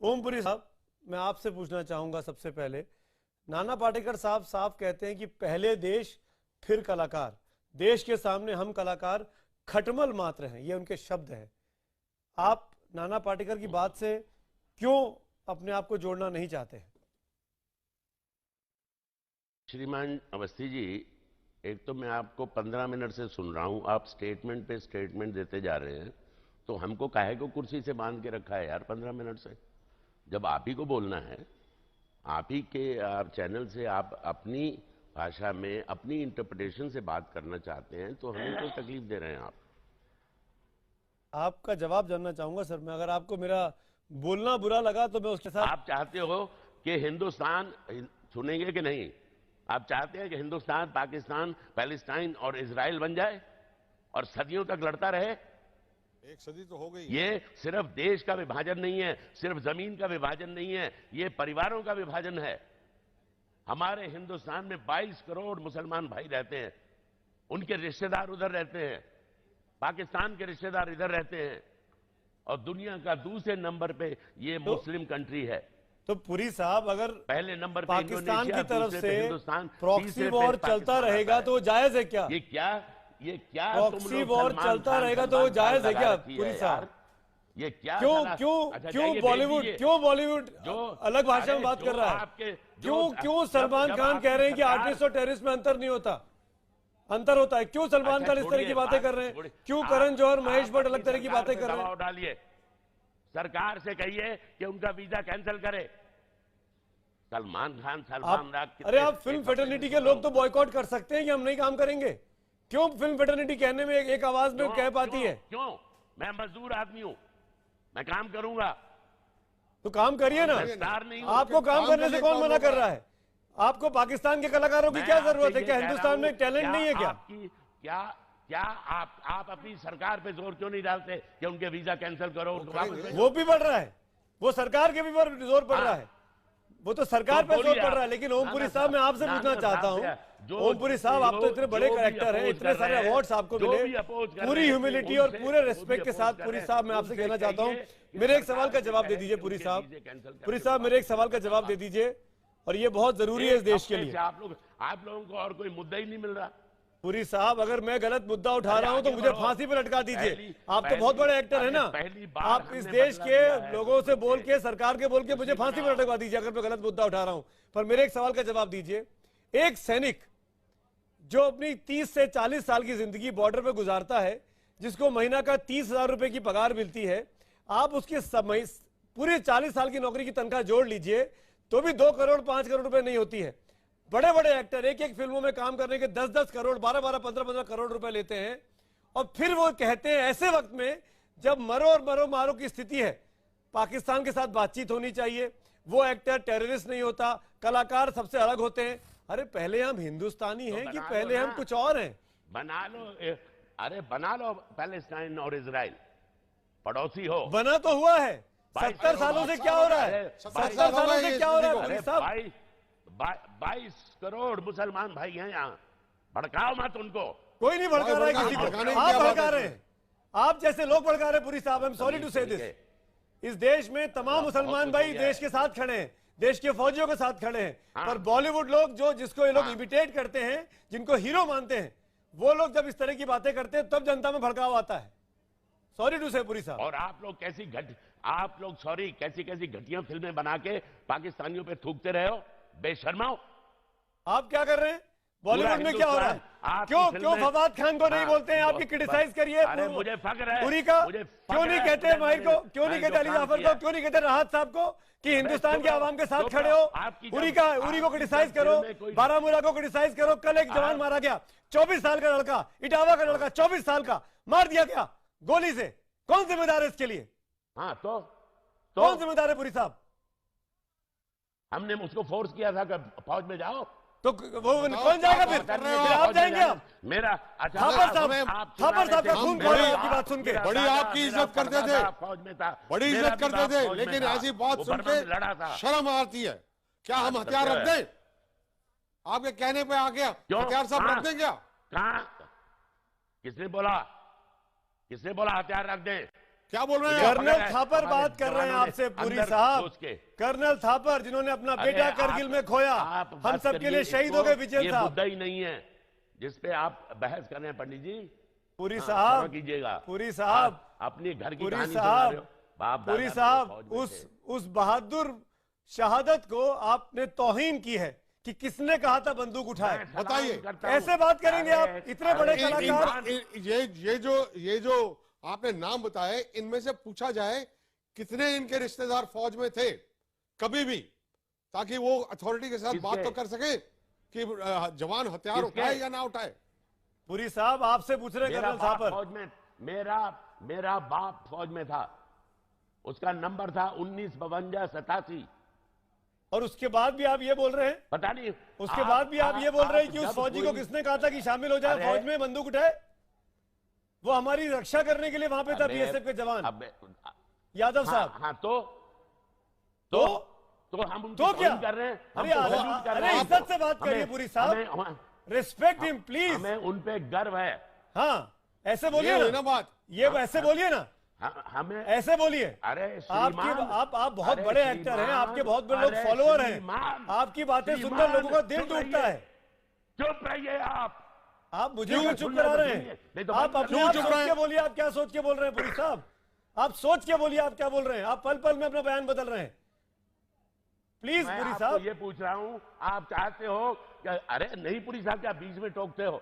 ओमपुरी साहब, मैं आपसे पूछना चाहूंगा सबसे पहले, नाना पाटेकर साहब साफ कहते हैं कि पहले देश फिर कलाकार, देश के सामने हम कलाकार खटमल मात्र हैं, ये उनके शब्द हैं। आप नाना पाटेकर की बात से क्यों अपने आप को जोड़ना नहीं चाहते हैं? श्रीमान अवस्थी जी, एक तो मैं आपको 15 मिनट से सुन रहा हूं, आप स्टेटमेंट पे स्टेटमेंट देते जा रहे हैं, तो हमको काहे को कुर्सी से बांध के रखा है यार 15 मिनट से? जब आप ही को बोलना है, आप ही के चैनल से आप अपनी भाषा में अपनी इंटरप्रिटेशन से बात करना चाहते हैं, तो हमें कोई तकलीफ दे रहे हैं आप। आपका जवाब जानना चाहूंगा सर मैं, अगर आपको मेरा बोलना बुरा लगा तो मैं उसके साथ। आप चाहते हो कि हिंदुस्तान, सुनेंगे कि नहीं? आप चाहते हैं कि हिंदुस्तान, पाकिस्तान, पैलेस्टाइन और इजराइल बन जाए और सदियों तक लड़ता रहे? एक सदी तो हो गई। ये सिर्फ देश का विभाजन नहीं है, सिर्फ जमीन का विभाजन नहीं है, ये परिवारों का विभाजन है। हमारे हिंदुस्तान में 22 करोड़ मुसलमान भाई रहते हैं, उनके रिश्तेदार उधर रहते हैं, पाकिस्तान के रिश्तेदार इधर रहते हैं, और दुनिया का दूसरे नंबर पे ये मुस्लिम कंट्री है। तो पुरी साहब, अगर पहले नंबर पे पाकिस्तान की तरफ से हिंदुस्तान, प्रॉक्सी वॉर चलता रहेगा तो जायज है क्या? ये क्या प्रॉक्सी वॉर चलता रहेगा तो जायज है क्या पुरी साहब? ये क्या? क्यों बॉलीवुड जो अलग भाषा में बात कर रहा है? क्यों सलमान खान कह रहे हैं कि आर्टिस्ट और टेररिस्ट में अंतर नहीं होता? अंतर होता है। क्यों सलमान खान इस तरह की बातें कर रहे हैं? क्यों करण जौहर, महेश भट्ट अलग तरह की बातें कर रहे हैं? डालिए, सरकार से कहिए कि उनका वीजा कैंसिल करे। सलमान खान, अरे आप फिल्म फेटर्निटी के लोग तो बॉयकॉट कर सकते हैं कि हम नहीं काम करेंगे। क्यों फिल्म फेटर्निटी कहने में एक आवाज में कह पाती है? क्यों? मैं मजदूर आदमी हूं, मैं काम करूंगा। तो काम करिए ना। आपको काम करने से कौन मना कर रहा है? आपको पाकिस्तान के कलाकारों की क्या जरूरत है? क्या हिंदुस्तान में टैलेंट नहीं है क्या? क्या आप अपनी सरकार पे जोर क्यों नहीं डालते कि उनके वीजा कैंसिल करो? वो भी बढ़ रहा है, वो सरकार के भी जोर पड़ रहा है, वो तो सरकार पे जोर पड़ रहा है। लेकिन ओमपुरी साहब, मैं आपसे पूछना चाहता हूं, ओमपुरी साहब, आप तो इतने बड़े करेक्टर हैं, इतने सारे अवार्ड्स आपको मिले, पूरी ह्यूमिलिटी और पूरे रेस्पेक्ट के साथ पुरी साहब मैं आपसे कहना चाहता हूं, मेरे एक सवाल का जवाब दे दीजिए पुरी साहब। पुरी साहब, मेरे एक सवाल का जवाब दे दीजिए, और ये बहुत जरूरी है इस देश के लिए। आप लोगों को और कोई मुद्दा ही नहीं मिल रहा। पुरी साहब, अगर मैं गलत मुद्दा उठा रहा हूं तो मुझे फांसी पर लटका दीजिए। आप तो बहुत बड़े एक्टर हैं ना, आप इस देश के लोगों से बोल के, सरकार के बोल के मुझे फांसी पर लटका दीजिए अगर मैं गलत मुद्दा उठा रहा हूं। पर मेरे एक सवाल का जवाब दीजिए। एक सैनिक जो अपनी 30 से 40 साल की जिंदगी बॉर्डर पर गुजारता है, जिसको महीना का 30,000 रुपए की पगार मिलती है, आप उसके पूरे 40 साल की नौकरी की तनख्वाह जोड़ लीजिए तो भी 2 करोड़ 5 करोड़ रुपए नहीं होती है। बड़े बड़े एक्टर एक एक फिल्मों में काम करने के 10-10 करोड़, 12-12, 15-15 करोड़ रुपए लेते हैं, और फिर वो कहते हैं ऐसे वक्त में जब मरो और मरो मारो की स्थिति है, पाकिस्तान के साथ बातचीत होनी चाहिए, वो एक्टर टेररिस्ट नहीं होता, कलाकार सबसे अलग होते हैं। अरे पहले हम हिंदुस्तानी हैं कि पहले हम कुछ और हैं? बना लो, अरे बना लो पैलेस्टाइन और इजराइल, पड़ोसी हो। बना तो हुआ है। 70 सालों से क्या हो रहा है? 70 सालों से क्या हो रहा है? 22 करोड़ मुसलमान भाई हैं यहाँ, भड़काओ मत उनको। कोई नहीं भड़का रहा है किसी को, आप भड़का रहे हैं, आप जैसे लोग भड़का रहे हैं। पुरी साहब, आई एम सॉरी टू से दिस, इस देश में तमाम मुसलमान भाई देश के साथ खड़े हैं, देश के फौजियों के साथ खड़े हैं, पर बॉलीवुड लोग जिसको ये लोग इमिटेट करते हैं, जिनको हीरो मानते हैं, वो लोग जब इस तरह की बातें करते हैं तब जनता में भड़काव आता है। सॉरी टू से पुरी साहब। और आप लोग कैसी कैसी घटिया फिल्में बना के पाकिस्तानियों पे थूकते रहे हो, बेशर्माओ। आप क्या कर रहे हैं? बॉलीवुड में क्या हो रहा है? क्यों फवाद खान को नहीं बोलते हैं? आपकी क्रिटिसाइज करिए। मुझे फख्र है पुरी का, क्यों नहीं कहते माहिर को, क्यों नहीं कहते अली जाफर को, क्यों नहीं कहते राहत साहब को कि हिंदुस्तान के आवाम के साथ खड़े हो? उरी को क्रिटिसाइज करो, बारामूला को क्रिटिसाइज करो। कल एक जवान मारा गया, 24 साल का लड़का, इटावा का लड़का, 24 साल का मार दिया गया गोली से। कौन जिम्मेदार है इसके लिए? हाँ, तो कौन जिम्मेदार है पुरी साहब? हमने उसको फोर्स किया था कि फौज में जाओ, तो वो कौन जाएगा? फिर आप जाएंगे? आप मेरा थापर साहब का खून खा रहे हैं आपकी बात सुन के। बड़ी आपकी इज्जत करते थे, फौज में था, बड़ी इज्जत करते थे, लेकिन ऐसी बात सुन के शर्म आती है। क्या हम हथियार रख दें? आपके कहने पे आ गया हथियार सब रख दें क्या? कहां? किसने बोला हथियार रख दें? क्या बोल रहे हैं आप? कर्नल थापर बात कर रहे हैं आपसे पुरी साहब। कर्नल थापर जिन्होंने अपना बेटा करगिल में खोया, हम सबके लिए शहीद हो गए विजय साहब। मुद्दा ही नहीं है जिसपे आप बहस कर रहे हैं पंडित जी। पुरी साहब कीजिएगा, पुरी साहब, अपनी घर की पुरी कहानी सुना रहे हो। साहब, पुरी साहब, उस बहादुर शहादत को आपने तौहीन की है कि किसने कहा था बंदूक उठाए। बताइए, ऐसे बात करेंगे आप? इतने बड़े कलाकार। ये जो आपने नाम बताए, इनमें से पूछा जाए कितने इनके रिश्तेदार फौज में थे कभी भी, ताकि वो अथॉरिटी के साथ बात तो कर सके कि जवान हथियार उठाए या ना उठाए। पुरी साहब आपसे पूछ रहे कर्नल थापर। फौज में मेरा बाप फौज में था, उसका नंबर था 195287। और उसके बाद भी आप ये बोल रहे हैं? पता नहीं, उसके बाद भी आप ये बोल रहे हैं कि उस फौजी को किसने कहा था कि शामिल हो जाए फौज में, बंदूक उठाए? वो हमारी रक्षा करने के लिए वहां पे था बीएसएफ के जवान यादव साहब। हाँ तो हम तो क्या कर रहे हैं? अरे इज्जत से बात करिए पुरी साहब, रिस्पेक्ट हिम प्लीज। हमें उन पे गर्व है। हाँ ऐसे बोलिए ना बात, ये वैसे बोलिए ना, हमें ऐसे बोलिए। अरे आप बहुत बड़े एक्टर हैं, आपके बहुत बड़े लोग फॉलोअर हैं, आपकी बातें सुनकर लोगों का दिल टूटता है। चुप रहिए आप मुझे क्यों चुप करा रहे हैं? आप अपने आप सोच के बोलिए, आप क्या सोच के बोल रहे हैं पुरी साहब? आप सोच के बोलिए आप क्या बोल रहे हैं। आप पल पल में अपना बयान बदल रहे हैं। प्लीज पुरी साहब, ये पूछ रहा हूं, आप चाहते हो कि अरे नहीं पुरी साहब, क्या बीच में टोकते हो?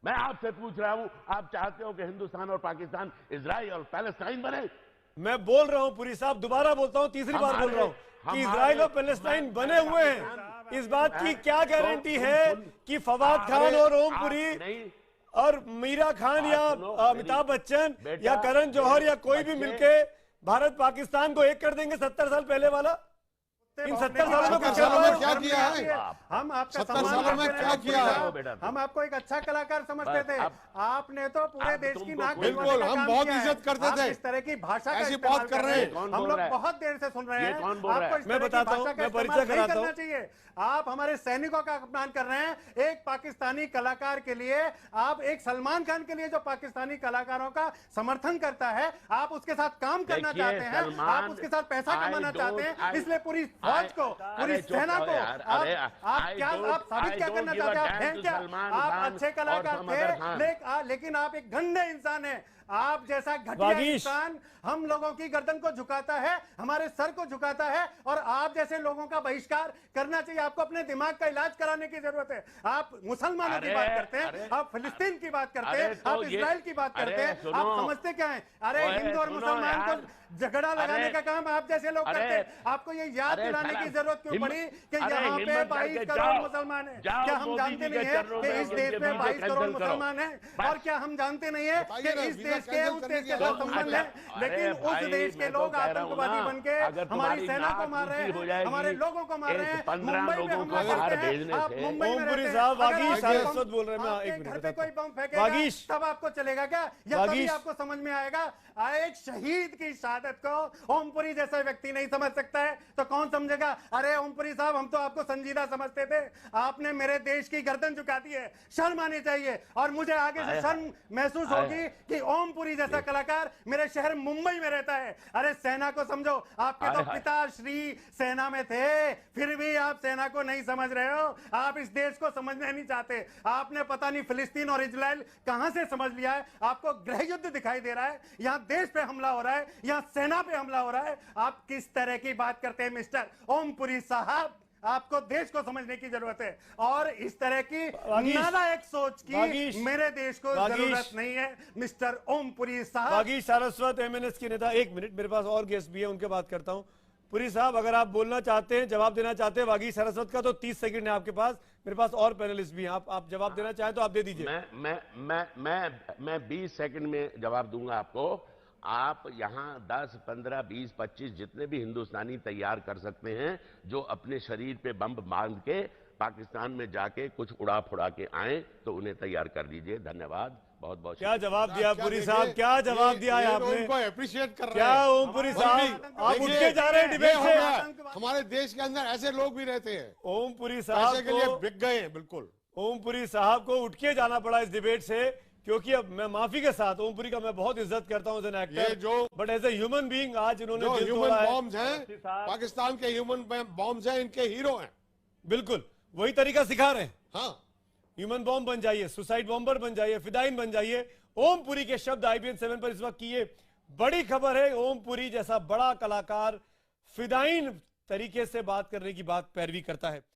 मैं आपसे पूछ रहा हूं, आप चाहते हो कि हिंदुस्तान और पाकिस्तान, इजराइल और पैलेस्टाइन बने? मैं बोल रहा हूं पुरी साहब, दोबारा बोलता हूं, तीसरी बार बोल रहा हूं कि इजराइल और पैलेस्टाइन बने हुए हैं। इस बात की क्या गारंटी है कि फवाद खान और ओमपुरी और मीरा खान या अमिताभ बच्चन या करण जौहर या कोई भी मिलके भारत पाकिस्तान को एक कर देंगे 70 साल पहले वाला? इन 70 सालों में क्या किया है? हम आपका 70 सालों में क्या किया है? हम आपको एक अच्छा कलाकार समझते थे, आपने तो पूरे देश की नाक बिल्कुल, हम बहुत इज्जत करते थे। इस तरह की भाषा ऐसी बात कर रहे हैं, हम लोग बहुत देर से सुन रहे हैं। आपको इस मैं बताता हूं, मैं परिचय कराता हूं। चाहिए। आप हमारे सैनिकों का अपमान कर रहे हैं। एक पाकिस्तानी कलाकार के लिए, आप एक सलमान खान के लिए जो पाकिस्तानी कलाकारों का समर्थन करता है, आप उसके साथ काम करना चाहते हैं, आप उसके साथ पैसा कमाना चाहते हैं, इसलिए पूरी फौज को, पूरी सेना को आप साबित क्या करना चाहते हैं? क्या आप अच्छे कलाकार थे, लेकिन आप एक गंदे इंसान हैं। आप जैसा घटिया इंसान हम लोगों की गर्दन को झुकाता है, हमारे सर को झुकाता है, और आप जैसे लोगों का बहिष्कार करना चाहिए। आपको अपने दिमाग का इलाज कराने की जरूरत है। आप मुसलमानों की बात करते हैं, आप फिलिस्तीन की बात करते हैं, आप इजराइल की बात करते हैं, आप समझते क्या है? अरे हिंदू और मुसलमान को झगड़ा लगाने का काम आप जैसे लोग करते हैं। आपको ये याद दिलाने की जरूरत क्यों पड़ी कि यहाँ पे 22 करोड़ मुसलमान हैं? क्या हम जानते नहीं है कि इस देश में 22 करोड़ मुसलमान हैं? और क्या हम जानते नहीं है कि इस देश के उस देश के साथ संबंध है? लेकिन उस देश के लोग आतंकवादी बन के हमारी सेना को मार रहे हैं, हमारे लोगों को मार रहे हैं, मुंबई में हमला करते हैं। आप मुंबई में रहते हैं, बोल रहे हैं, घर पे कोई बम फेंकेगा तब आपको चलेगा क्या? या तभी आपको समझ में आएगा? एक शहीद की शहादत को ओमपुरी जैसा व्यक्ति नहीं समझ सकता है तो कौन समझेगा? अरे ओमपुरी साहब, हम तो आपको संजीदा समझते थे, आपने मेरे देश की गर्दन झुका दी है। शर्म आनी चाहिए, और मुझे आगे से शर्म महसूस होगी कि ओमपुरी जैसा कलाकार मेरे शहर मुंबई में रहता है। अरे सेना को समझो, आपके तो पिता श्री सेना में थे, फिर भी आप सेना को नहीं समझ रहे हो। आप इस देश को समझना नहीं चाहते। आपने पता नहीं फिलिस्तीन और इजराइल कहां से समझ लिया है। आपको गृह युद्ध दिखाई दे रहा है, यहां देश पे हमला हो रहा है, यहां सेना पे हमला हो रहा है। आप किस तरह की बात करते हैं मिस्टर ओमपुरी साहब? आपको देश को समझने की जरूरत है, और इस तरह की नालायक सोच की मेरे देश को जरूरत नहीं है मिस्टर ओमपुरी साहब। वागीश सारस्वत एमएनएस के नेता, एक मिनट, मेरे पास और गेस्ट भी है, उनके बात करता हूं। पुरी साहब, अगर आप बोलना चाहते हैं, जवाब देना चाहते हैं वागीश सारस्वत का, तो 30 सेकंड है आपके पास। मेरे पास और पैनलिस्ट भी हैं, आप जवाब देना चाहें तो आप दे दीजिए। मैं 20 सेकंड में जवाब दूंगा आपको। आप यहां 10, 15, 20, 25 जितने भी हिंदुस्तानी तैयार कर सकते हैं जो अपने शरीर पे बम बांध के पाकिस्तान में जाके कुछ उड़ा फुड़ा के आए, तो उन्हें तैयार कर दीजिए। धन्यवाद, बहुत बहुत। क्या जवाब दिया पुरी साहब, क्या जवाब दिया है आपने? उनको अप्रिशिएट कर रहे हैं। क्या ओमपुरी साहब, आप उठ के जा रहे हैं डिबेट से? हमारे देश के अंदर ऐसे लोग भी रहते हैं, ओमपुरी साहब के लिए बिक गए हैं। बिल्कुल, ओमपुरी साहब को उठ के जाना पड़ा इस डिबेट से, क्योंकि अब मैं माफी के साथ ओमपुरी का मैं बहुत इज्जत करता हूं एज एन ये एक्टर, जो- but as a human being आज इन्होंने जो दिल ह्यूमन तोड़ा है। बॉम्ब्स हैं, पाकिस्तान के ह्यूमन बॉम्ब्स हैं, इनके हीरो हैं। बिल्कुल वही तरीका सिखा रहे हैं। हाँ, ह्यूमन बॉम्ब बन जाइए, सुसाइड बॉम्बर बन जाइए, फिदाइन बन जाइए। ओमपुरी के शब्द IBN 7 पर इस वक्त की ये बड़ी खबर है। ओमपुरी जैसा बड़ा कलाकार फिदाइन तरीके से बात करने की बात पैरवी करता है।